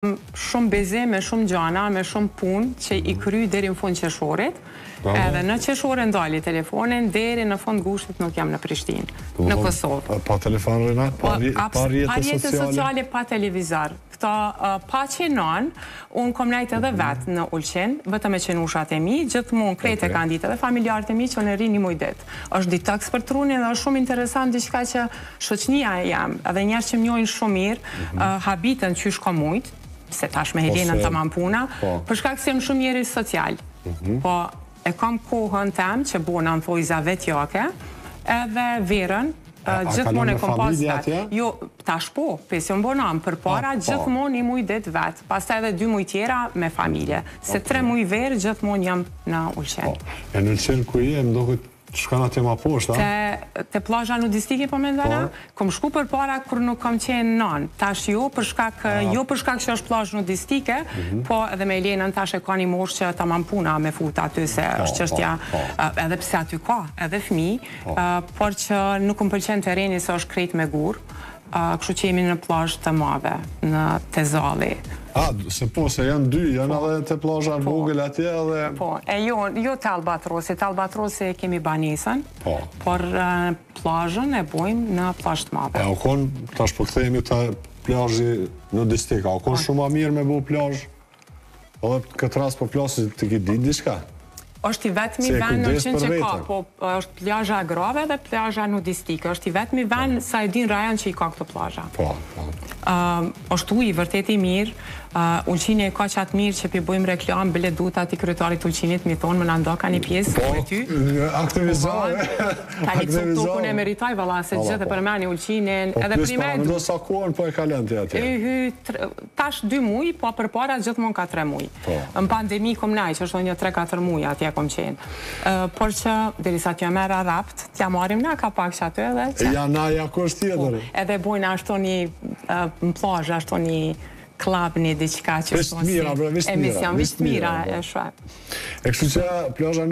Shumë beze me shumë gjana, me shumë punë që i kry deri në fund qershorit. Edhe në qeshore ndali telefonin, deri në fund gushtit nuk jam në Prishtinë, në Kosovë. Pa telefon, Rina? Pa rjetës sociale? Pa televizor. Këta pa qenon, unë kom nejtë edhe vetë në Ulqin, vetëm e qenushat e mi, gjithmonë krejt e kanë ditë edhe familjarët e mi që në rini muj dit. Është detox për trunin dhe është shumë interesant diçka që shoqnia e jam, edhe njerë që mjojnë shumë mirë, habitën që shko mujtë, se tash me Helenën të mampuna, për shkak se jam shumë njeri social. Po e kam kohën tem që bona në thojza vetjake, edhe verën, gjithmonë e kom pas vetë. Jo, tash po, pension bonam, për para gjithmonë i muj dit vetë, pastaj edhe 2 muj tjera me familje. Se 3 muj verë gjithmonë jam në Ulqen. E në Ulqen ku i e mdohet shkana të ma poshtë, a? Te plazha nudistike, po me ndana, kom shku për para kur nuk kom qenë nën. Tash jo për shkak që është plazh nudistike, po edhe me Helenën tash e ka një moshë që ta mampuna me fut aty se është çështja, edhe pse aty ka, edhe fëmijë, por që nuk më pëlqen terreni se është krejt me gur, kështu që jemi në plazh të madhe, në Tezalli. Se po, se janë 2, janë edhe të plazha në vogël atje edhe... Po, e jo të Albatrosi kemi banesën, por plazhën e bojmë në plazh të madhe. O konë, tash po këthejemi të plazhi nudistika, o konë shumë a mirë me bo plazh, edhe këtë ras po plazhi të ki ditë diçka? Është i vetëmi vend në Ulqin që ka, po është plazha agrave dhe plazha nudistike, është i vetëmi vend sa e din rajon që i ka këto plazha. është ujë vërtet i mirë, Ulqini e ka qatë mirë që pi bojmë reklam, bile duta ti kryetarit Ulqinit mi thonë më në ndoka një pjesë me ty. Aktivizare. Ka një cëpë tukun e meritaj, vala, se gjithë e përmeni Ulqinin, edhe primet... Do sa kohën po e kalenti atje? Tash 2 muj, po për para gjithmonë ka 3 muj. Në pandemi kom naj, që është një 3-4 muj atje kom qenë. Por që, derisa t'ja mera rapt, t'ja marim na ka pak që aty edhe... Ja naja kështë tjetër? Edhe bojnë ashtu një në plazh, ashtu një klab, një diqka që është si emision Vishtë Mira, e shua. E kështu që plazha